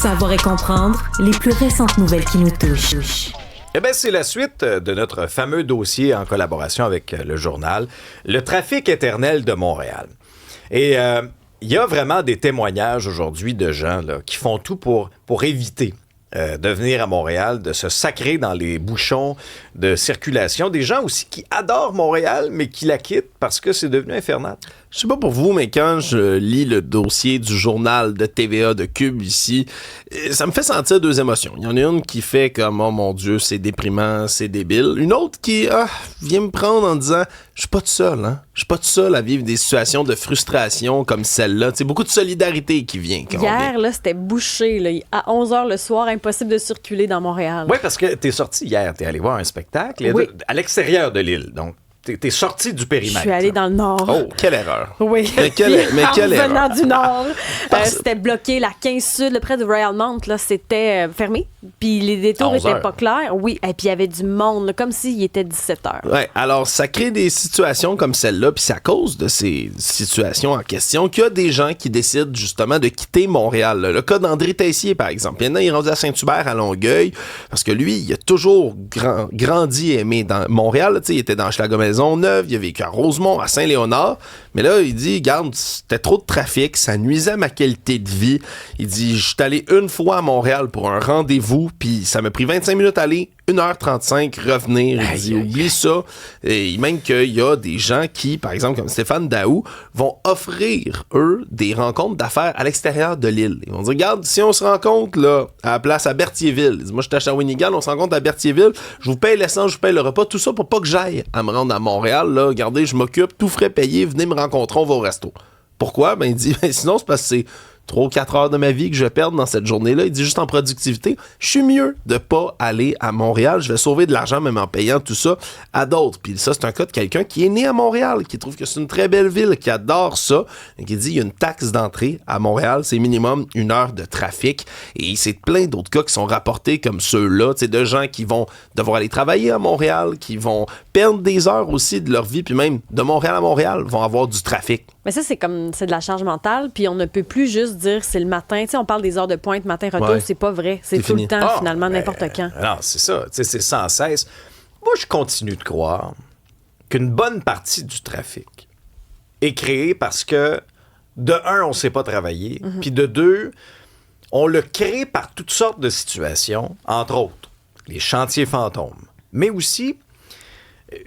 Savoir et comprendre les plus récentes nouvelles qui nous touchent. Eh bien, c'est la suite de notre fameux dossier en collaboration avec le journal, le trafic éternel de Montréal. Et il y a vraiment des témoignages aujourd'hui de gens là, qui font tout pour éviter de venir à Montréal, de se sacrer dans les bouchons de circulation. Des gens aussi qui adorent Montréal, mais qui la quittent parce que c'est devenu infernal. Je sais pas pour vous, mais quand je lis le dossier du journal de TVA de Cube ici, ça me fait sentir deux émotions. Il y en a une qui fait comme « Oh mon Dieu, c'est déprimant, c'est débile ». Une autre qui vient me prendre en disant « Je suis pas tout seul, hein. Je suis pas tout seul à vivre des situations de frustration comme celle-là. » C'est beaucoup de solidarité qui vient. Hier, là, c'était bouché. Là. À 11h le soir, impossible de circuler dans Montréal. Oui, parce que t'es sorti hier, t'es allé voir un spectacle oui. À l'extérieur de l'île, donc t'es sorti du périmètre. Je suis allée dans le nord. Oh, quelle erreur. Oui. Mais quelle erreur. Venant du nord, c'était bloqué. La 15 Sud, près de Royalmount, là, c'était fermé. Puis les détours n'étaient pas clairs. Oui, et puis il y avait du monde, là, comme s'il était 17h. Ouais, alors ça crée des situations comme celle-là, puis c'est à cause de ces situations en question qu'il y a des gens qui décident justement de quitter Montréal. Là. Le cas d'André Tessier, par exemple. Maintenant, il est rendu à Saint-Hubert, à Longueuil, parce que lui, il a toujours grandi et aimé dans Montréal. Il était dans Maisonneuve, il a vécu à Rosemont, à Saint-Léonard. Mais là, il dit, regarde, c'était trop de trafic, ça nuisait à ma qualité de vie. Il dit, je suis allé une fois à Montréal pour un rendez-vous, puis ça m'a pris 25 minutes à aller, 1h35 revenir. Il dit, oublie ça. Et même qu'il y a des gens qui, par exemple, comme Stéphane Daou, vont offrir, eux, des rencontres d'affaires à l'extérieur de l'île. Ils vont dire, regarde, si on se rencontre là, à la place à Berthierville, moi je suis à Shawinigan, on se rencontre à Berthierville, je vous paye l'essence, je vous paye le repas, tout ça pour pas que j'aille à me rendre à Montréal, là, regardez, je m'occupe, tout frais payé, venez me rencontrer, on va au resto. Pourquoi? Ben, il dit, sinon, c'est parce que c'est 3 ou 4 heures de ma vie que je perds dans cette journée-là. Il dit juste en productivité, je suis mieux de pas aller à Montréal. Je vais sauver de l'argent même en payant tout ça à d'autres. Puis ça, c'est un cas de quelqu'un qui est né à Montréal, qui trouve que c'est une très belle ville, qui adore ça, et qui dit il y a une taxe d'entrée à Montréal, c'est minimum 1 heure de trafic. Et c'est plein d'autres cas qui sont rapportés comme ceux-là, de gens qui vont devoir aller travailler à Montréal, qui vont perdre des heures aussi de leur vie, puis même de Montréal à Montréal, vont avoir du trafic. Mais ça, c'est de la charge mentale, puis on ne peut plus juste dire c'est le matin. Tu sais, on parle des heures de pointe, matin-retour, ouais. C'est pas vrai. C'est tout fini. le temps, finalement, n'importe quand. Non, c'est ça. C'est sans cesse. Moi, je continue de croire qu'une bonne partie du trafic est créée parce que, de un, on ne sait pas travailler, puis de deux, on le crée par toutes sortes de situations, entre autres, les chantiers fantômes, mais aussi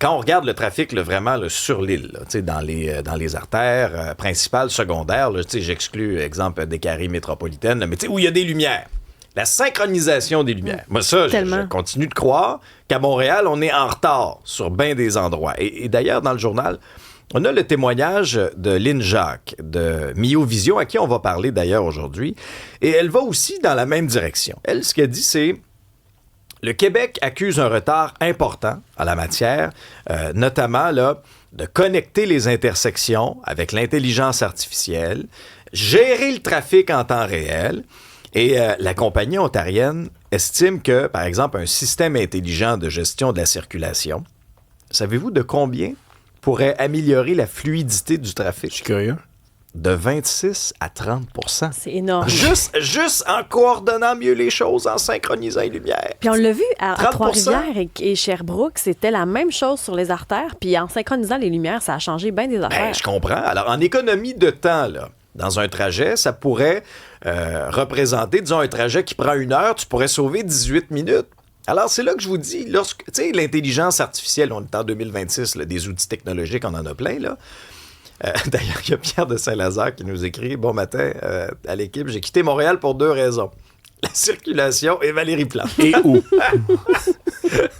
quand on regarde le trafic là, vraiment là, sur l'île, là, dans les artères principales, secondaires, là, j'exclus, exemple, des carrés métropolitaines, là, mais où il y a des lumières. La synchronisation des lumières. Moi, ça, je continue de croire qu'à Montréal, on est en retard sur bien des endroits. Et d'ailleurs, dans le journal, on a le témoignage de Lynn Jacques, de Mio Vision, à qui on va parler d'ailleurs aujourd'hui. Et elle va aussi dans la même direction. Elle, ce qu'elle dit, c'est le Québec accuse un retard important en la matière, notamment là, de connecter les intersections avec l'intelligence artificielle, gérer le trafic en temps réel. Et la compagnie ontarienne estime que, par exemple, un système intelligent de gestion de la circulation, savez-vous de combien pourrait améliorer la fluidité du trafic? Je suis curieux. De 26 à 30%. C'est énorme. Juste en coordonnant mieux les choses, en synchronisant les lumières. Puis on l'a vu à Trois-Rivières et Sherbrooke, c'était la même chose sur les artères. Puis en synchronisant les lumières, ça a changé bien des affaires. Je comprends. Alors, en économie de temps, là, dans un trajet, ça pourrait représenter, disons, un trajet qui prend 1 heure, tu pourrais sauver 18 minutes. Alors, c'est là que je vous dis, tu sais, l'intelligence artificielle, on est en 2026, là, des outils technologiques, on en a plein, là. D'ailleurs, il y a Pierre de Saint-Lazare qui nous écrit « Bon matin à l'équipe, j'ai quitté Montréal pour 2 raisons. La circulation et Valérie Plante. » Et où?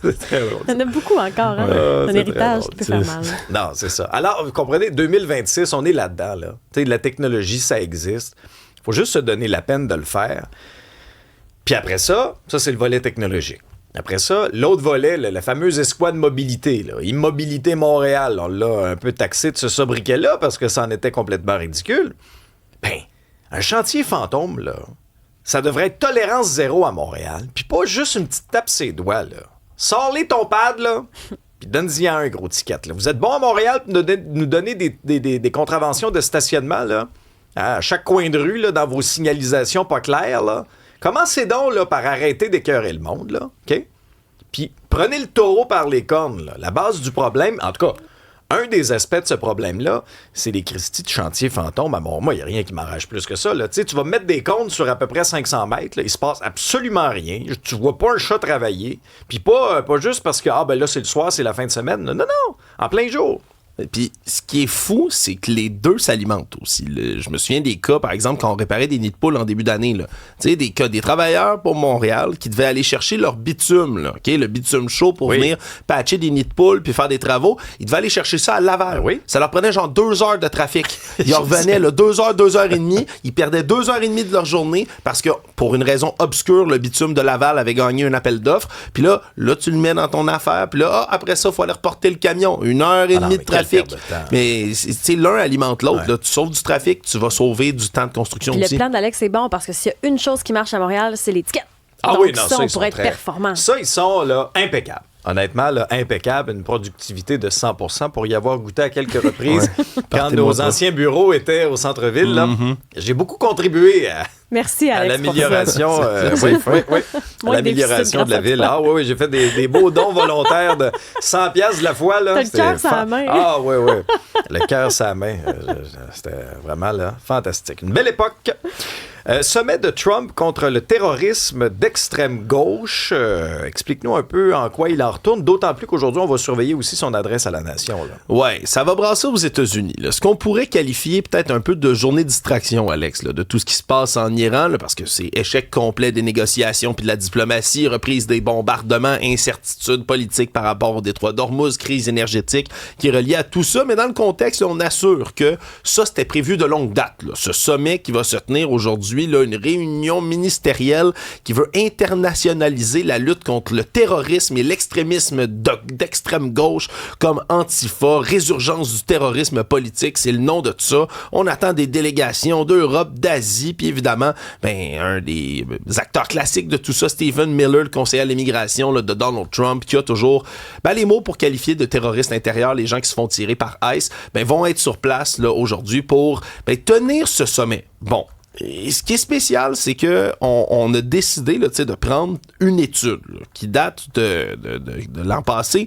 C'est très drôle. Il y en a beaucoup encore, hein? Un héritage qui peut faire mal. Non, c'est ça. Alors, vous comprenez, 2026, on est là-dedans, là. Tu sais, la technologie, ça existe. Il faut juste se donner la peine de le faire. Puis après ça, c'est le volet technologique. Après ça, l'autre volet, la fameuse escouade mobilité, là, Immobilité Montréal, on l'a un peu taxé de ce sobriquet-là parce que ça en était complètement ridicule. Ben, un chantier fantôme, là, ça devrait être tolérance zéro à Montréal, puis pas juste une petite tape ses doigts, là. Sors-les ton pad, là, puis donne-y un gros ticket, là. Vous êtes bon à Montréal pour nous donner des contraventions de stationnement, là, à chaque coin de rue, là, dans vos signalisations pas claires, là. Commencez donc là, par arrêter d'écœurer le monde, là, OK? Puis prenez le taureau par les cornes, là. La base du problème, en tout cas, un des aspects de ce problème-là, c'est les Christie de chantier fantôme. Ah bon, moi, il n'y a rien qui m'arrache plus que ça. Là. Tu sais, tu vas mettre des cônes sur à peu près 500 mètres, là, il se passe absolument rien. Tu vois pas un chat travailler. Puis pas juste parce que, là, c'est le soir, c'est la fin de semaine. Non, en plein jour. Puis, ce qui est fou, c'est que les deux s'alimentent aussi. Je me souviens des cas, par exemple, quand on réparait des nids de poules en début d'année. Tu sais, des cas des travailleurs pour Montréal qui devaient aller chercher leur bitume, là, OK? Le bitume chaud pour venir patcher des nids de poules puis faire des travaux. Ils devaient aller chercher ça à Laval. Oui. Ça leur prenait genre 2 heures de trafic. Ils revenaient, 2 heures, 2 heures et demie. Ils perdaient 2 heures et demie de leur journée parce que, pour une raison obscure, le bitume de Laval avait gagné un appel d'offres. Puis là, tu le mets dans ton affaire. Puis là, après ça, il faut aller reporter le camion. 1 heure et demie de trafic. Mais tu sais, l'un alimente l'autre. Là. Tu sauves du trafic, tu vas sauver du temps de construction puis aussi. Le plan d'Alex est bon parce que s'il y a une chose qui marche à Montréal, c'est l'étiquette. Ah donc oui, non, ça, on ils pourrait sont être performants. Ça, ils sont là, impeccables. Honnêtement, là, impeccable, une productivité de 100% pour y avoir goûté à quelques reprises quand nos anciens bureaux étaient au centre-ville. Là. J'ai beaucoup contribué Merci, Alex, à l'amélioration, à l'amélioration de la ville. Ah oui, j'ai fait des beaux dons volontaires de 100 piastres de la fois. Là. T'as le cœur sur la main. Ah oui. Le cœur sur la main. C'était vraiment là, fantastique. Une belle époque. Sommet de Trump contre le terrorisme d'extrême gauche. Explique-nous un peu en quoi il en retourne, d'autant plus qu'aujourd'hui, on va surveiller aussi son adresse à la nation. Là. Ouais, ça va brasser aux États-Unis. Là. Ce qu'on pourrait qualifier peut-être un peu de journée de distraction, Alex, là, de tout ce qui se passe en Iran, là, parce que c'est échec complet des négociations puis de la diplomatie, reprise des bombardements, incertitude politique par rapport au détroit d'Ormuz, crise énergétique qui est reliée à tout ça. Mais dans le contexte, on assure que ça, c'était prévu de longue date. Là. Ce sommet qui va se tenir aujourd'hui, là, une réunion ministérielle qui veut internationaliser la lutte contre le terrorisme et l'extrémisme d'extrême gauche comme Antifa, résurgence du terrorisme politique, c'est le nom de tout ça. On attend des délégations d'Europe, d'Asie, puis évidemment, un des acteurs classiques de tout ça, Stephen Miller, le conseiller à l'immigration là, de Donald Trump, qui a toujours les mots pour qualifier de terroristes intérieurs les gens qui se font tirer par ICE, vont être sur place là, aujourd'hui pour tenir ce sommet. Bon. Et ce qui est spécial, c'est que on a décidé là, de prendre une étude là, qui date de l'an passé.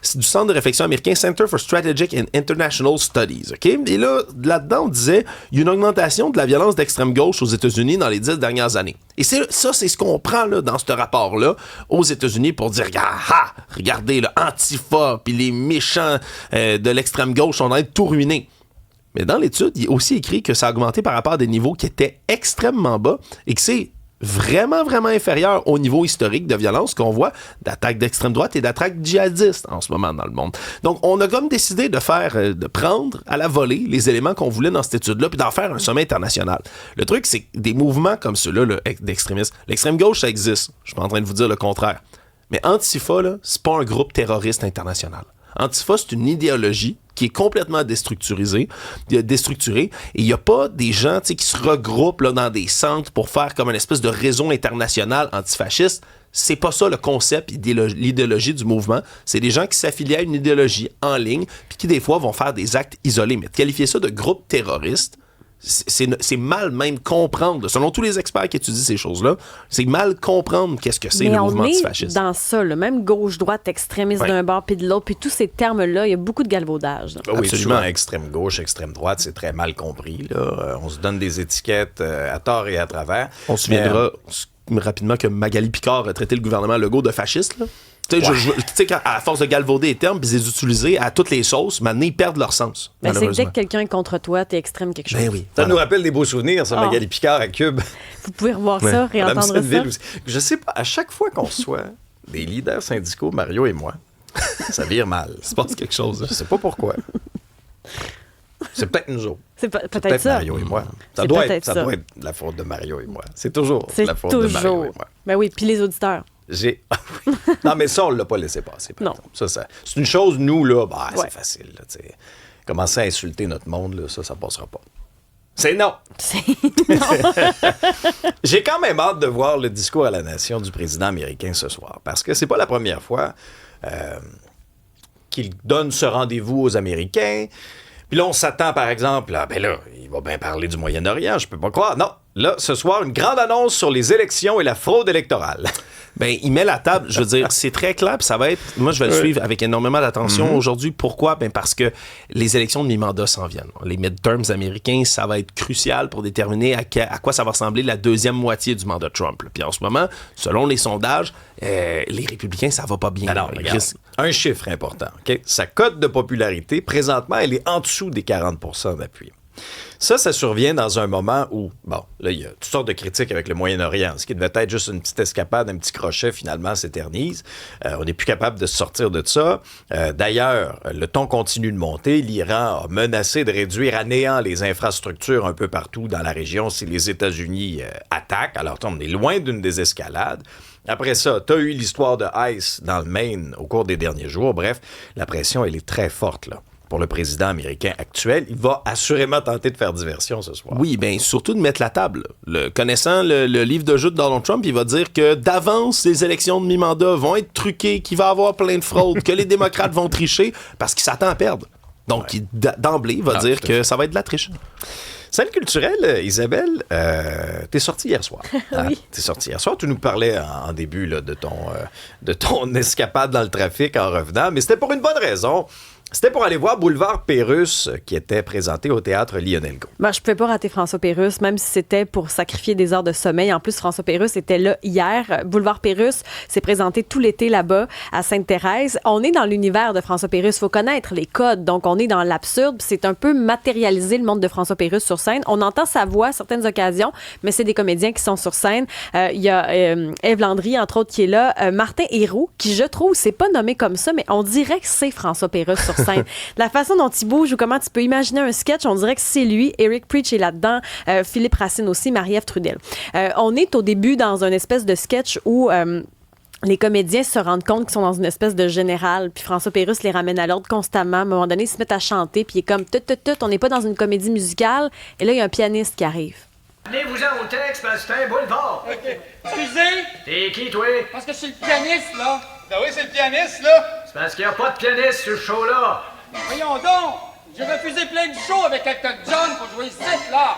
C'est du centre de réflexion américain Center for Strategic and International Studies. Okay? Et là-dedans, on disait il y a une augmentation de la violence d'extrême gauche aux États-Unis dans les 10 dernières années. Et c'est ce qu'on prend là, dans ce rapport-là aux États-Unis pour dire regardez, le Antifa puis les méchants de l'extrême gauche sont en train de tout ruiner. Mais dans l'étude, il est aussi écrit que ça a augmenté par rapport à des niveaux qui étaient extrêmement bas et que c'est vraiment, vraiment inférieur au niveau historique de violence qu'on voit d'attaques d'extrême droite et d'attaques djihadistes en ce moment dans le monde. Donc, on a comme décidé de prendre à la volée les éléments qu'on voulait dans cette étude-là puis d'en faire un sommet international. Le truc, c'est que des mouvements comme ceux-là là, d'extrémistes, l'extrême gauche, ça existe. Je suis pas en train de vous dire le contraire. Mais Antifa, là, c'est pas un groupe terroriste international. Antifa, c'est une idéologie qui est complètement déstructurée, et il n'y a pas des gens qui se regroupent là, dans des centres pour faire comme une espèce de réseau international antifasciste. C'est pas ça le concept, l'idéologie du mouvement. C'est des gens qui s'affilient à une idéologie en ligne puis qui des fois vont faire des actes isolés. Mais de qualifier ça de groupe terroriste, c'est mal même comprendre. Selon tous les experts qui étudient ces choses-là, c'est mal comprendre qu'est-ce que c'est le mouvement antifasciste. Dans ça, là, même gauche-droite, extrémiste d'un bord puis de l'autre, puis tous ces termes-là, il y a beaucoup de galvaudage. Oui, absolument. Extrême gauche, extrême droite, c'est très mal compris. Là. On se donne des étiquettes à tort et à travers. On se souviendra rapidement que Magali Picard a traité le gouvernement Legault de fasciste. Là. Tu sais, à force de galvauder les termes et de les utiliser à toutes les sauces, maintenant, ils perdent leur sens. Ben c'est dès que quelqu'un est contre toi, t'es extrême quelque chose. Oui, ça nous rappelle des beaux souvenirs, ça, Magali Picard à Cube. Vous pouvez revoir ça, réentendre ça. Aussi. Je sais pas, à chaque fois qu'on reçoit des leaders syndicaux, Mario et moi, ça vire mal. Il se passe quelque chose. Je sais pas pourquoi. C'est peut-être nous autres. C'est peut-être ça. Mario et moi. Ça doit être la faute de Mario et moi. C'est toujours la faute de Mario et moi. Ben oui, puis les auditeurs. Non, mais ça, on ne l'a pas laissé passer. Non. Ça, c'est une chose, nous, là, c'est facile. Là, commencer à insulter notre monde, là, ça passera pas. C'est non. J'ai quand même hâte de voir le discours à la nation du président américain ce soir, parce que c'est pas la première fois qu'il donne ce rendez-vous aux Américains. Puis là, on s'attend, par exemple, il va bien parler du Moyen-Orient, je peux pas croire. Non, là, ce soir, une grande annonce sur les élections et la fraude électorale. Ben, il met la table, je veux dire, c'est très clair, puis ça va être, moi je vais le suivre avec énormément d'attention aujourd'hui. Pourquoi? Ben parce que les élections de mi-mandat s'en viennent. Les midterms américains, ça va être crucial pour déterminer à quoi ça va ressembler la deuxième moitié du mandat de Trump. Puis en ce moment, selon les sondages, les républicains, ça va pas bien. Alors, regarde, un chiffre important, OK? Sa cote de popularité, présentement, elle est en dessous des 40% d'appui. Ça survient dans un moment où, là, il y a toutes sortes de critiques avec le Moyen-Orient. Ce qui devait être juste une petite escapade, un petit crochet, finalement, s'éternise. On n'est plus capable de sortir de ça. D'ailleurs, le ton continue de monter. L'Iran a menacé de réduire à néant les infrastructures un peu partout dans la région si les États-Unis attaquent. Alors, on est loin d'une désescalade. Après ça, tu as eu l'histoire de ICE dans le Maine au cours des derniers jours. Bref, la pression, elle est très forte, là. Pour le président américain actuel, il va assurément tenter de faire diversion ce soir. Oui, bien, surtout de mettre la table. Connaissant le livre de jeu de Donald Trump, il va dire que d'avance, les élections de mi-mandat vont être truquées, qu'il va y avoir plein de fraudes, que les démocrates vont tricher parce qu'il s'attend à perdre. Donc, d'emblée, va dire que ça va être de la triche. Salle culturelle, Isabelle, t'es sortie hier soir. Hein? Oui. T'es sortie hier soir. Tu nous parlais en début là, de ton escapade dans le trafic en revenant, mais c'était pour une bonne raison. C'était pour aller voir Boulevard Pérusse qui était présenté au théâtre Lionel Gault. Je ne pouvais pas rater François Pérusse, même si c'était pour sacrifier des heures de sommeil. En plus, François Pérusse était là hier. Boulevard Pérusse s'est présenté tout l'été là-bas à Sainte-Thérèse. On est dans l'univers de François Pérusse. Il faut connaître les codes. Donc, on est dans l'absurde. C'est un peu matérialiser le monde de François Pérusse sur scène. On entend sa voix à certaines occasions, mais c'est des comédiens qui sont sur scène. Il y a Ève Landry, entre autres, qui est là. Martin Héroux, qui, je trouve, c'est pas nommé comme ça, mais on dirait que c'est François Pérusse sur scène. La façon dont il bouge ou comment tu peux imaginer un sketch, on dirait que c'est lui. Eric Preach est là-dedans, Philippe Racine aussi, Marie-Ève Trudel. On est au début dans une espèce de sketch où les comédiens se rendent compte qu'ils sont dans une espèce de général, puis François Pérusse les ramène à l'ordre constamment. À un moment donné, ils se mettent à chanter, puis il est comme on n'est pas dans une comédie musicale. Et là, il y a un pianiste qui arrive. Amenez-vous-en au texte, parce que c'est un boulevard. OK. Excusez, T'es qui, toi? parce que je suis le pianiste, là. Ben oui, c'est le pianiste, là! C'est parce qu'il n'y a pas de pianiste sur ce show-là. Voyons donc, j'ai refusé plein de shows avec Elton John pour jouer ici, là.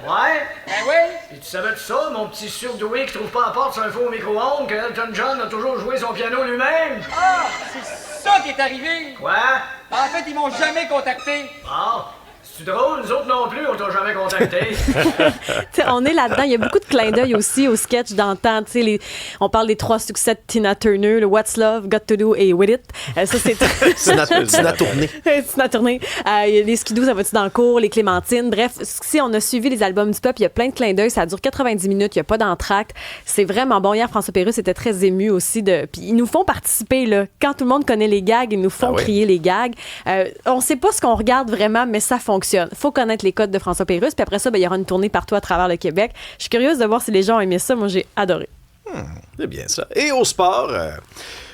Ouais? Ben oui. Et tu savais tout ça, mon petit surdoué qui trouve pas la porte sur un faux micro-ondes, que Elton John a toujours joué son piano lui-même? Ah, c'est ça qui est arrivé. Quoi? En fait, ils m'ont jamais contacté. Ah, c'est drôle, nous autres non plus, on t'a jamais contacté. On est là-dedans. Il y a beaucoup de clins d'œil aussi au sketch d'antan. On parle des 3 succès de Tina Turner, le What's Love, Got to Do et With It. Ça, c'est Tina Tournée. Tina Turner. Les skidoo, ça va-tu dans le cours, les clémentines. Bref, si on a suivi les albums du peuple, il y a plein de clins d'œil. Ça dure 90 minutes. Il n'y a pas d'entracte. C'est vraiment bon. Hier, François Pérusse était très ému aussi. Puis ils nous font participer. Là. Quand tout le monde connaît les gags, ils nous font crier les gags. On ne sait pas ce qu'on regarde vraiment, mais ça fonctionne. Il faut connaître les codes de François Pérusse. Puis après ça, il y aura une tournée partout à travers le Québec. Je suis curieuse de voir si les gens ont aimé ça. Moi, j'ai adoré. C'est bien ça. Et au sport,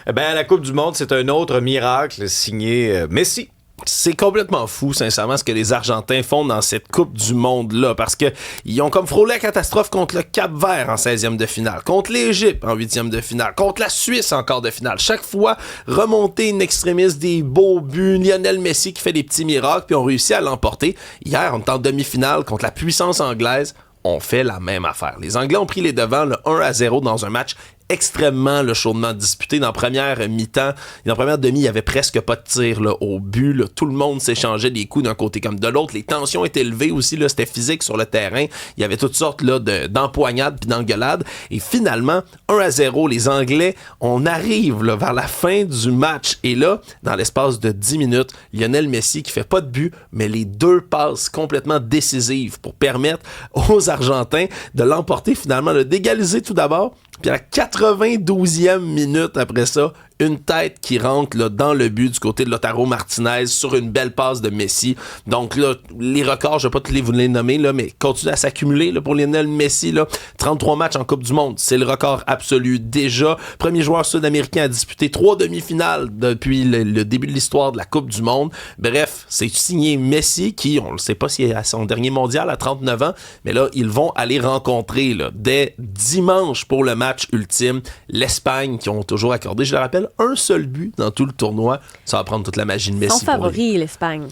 la Coupe du Monde, c'est un autre miracle signé Messi. C'est complètement fou, sincèrement, ce que les Argentins font dans cette Coupe du Monde-là, parce que ils ont comme frôlé la catastrophe contre le Cap-Vert en 16e de finale, contre l'Égypte en 8e de finale, contre la Suisse en quart de finale. Chaque fois, remonter une extrémiste, des beaux buts, Lionel Messi qui fait des petits miracles, puis on réussit à l'emporter. Hier, on est en demi-finale contre la puissance anglaise. On fait la même affaire. Les Anglais ont pris les devants, le 1-0 dans un match extrêmement chaudement disputé. Dans la première mi-temps, dans la première demi, il n'y avait presque pas de tir au but. Là. Tout le monde s'échangeait des coups d'un côté comme de l'autre. Les tensions étaient élevées aussi. Là, c'était physique sur le terrain. Il y avait toutes sortes d'empoignades puis d'engueulades. Et finalement, 1-0, les Anglais, on arrive vers la fin du match. Et là, dans l'espace de 10 minutes, Lionel Messi qui fait pas de but, mais les 2 passes complètement décisives pour permettre aux Argentins de l'emporter finalement, d'égaliser tout d'abord. Puis à la 92e minute après ça, une tête qui rentre dans le but du côté de Lautaro Martinez sur une belle passe de Messi. Donc là, les records, je ne vais pas vous les nommer, mais continue à s'accumuler pour Lionel Messi. 33 matchs en Coupe du Monde, c'est le record absolu déjà. Premier joueur sud-américain à disputer 3 demi-finales depuis le début de l'histoire de la Coupe du Monde. Bref, c'est signé Messi qui, on ne sait pas s'il est à son dernier mondial à 39 ans, mais là, ils vont aller rencontrer dès dimanche pour le match ultime l'Espagne qui ont toujours accordé, je le rappelle, un seul but dans tout le tournoi. Ça va prendre toute la magie de Messi. Son favori, l'Espagne.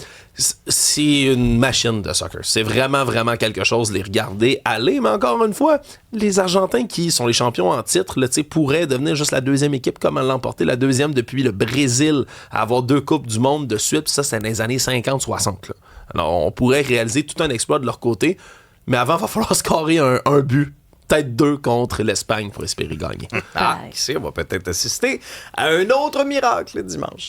c'est une machine de soccer. C'est vraiment, vraiment quelque chose. Les regarder aller. Mais encore une fois, les Argentins qui sont les champions en titre, là, pourraient devenir juste la deuxième équipe comme elle l'a emporté, la deuxième depuis le Brésil à avoir 2 Coupes du Monde de suite. Puis ça, c'était dans les années 50-60. Alors, on pourrait réaliser tout un exploit de leur côté. Mais avant, il va falloir scorer un but. Peut-être 2 contre l'Espagne pour espérer gagner. Qui sait, on va peut-être assister à un autre miracle dimanche.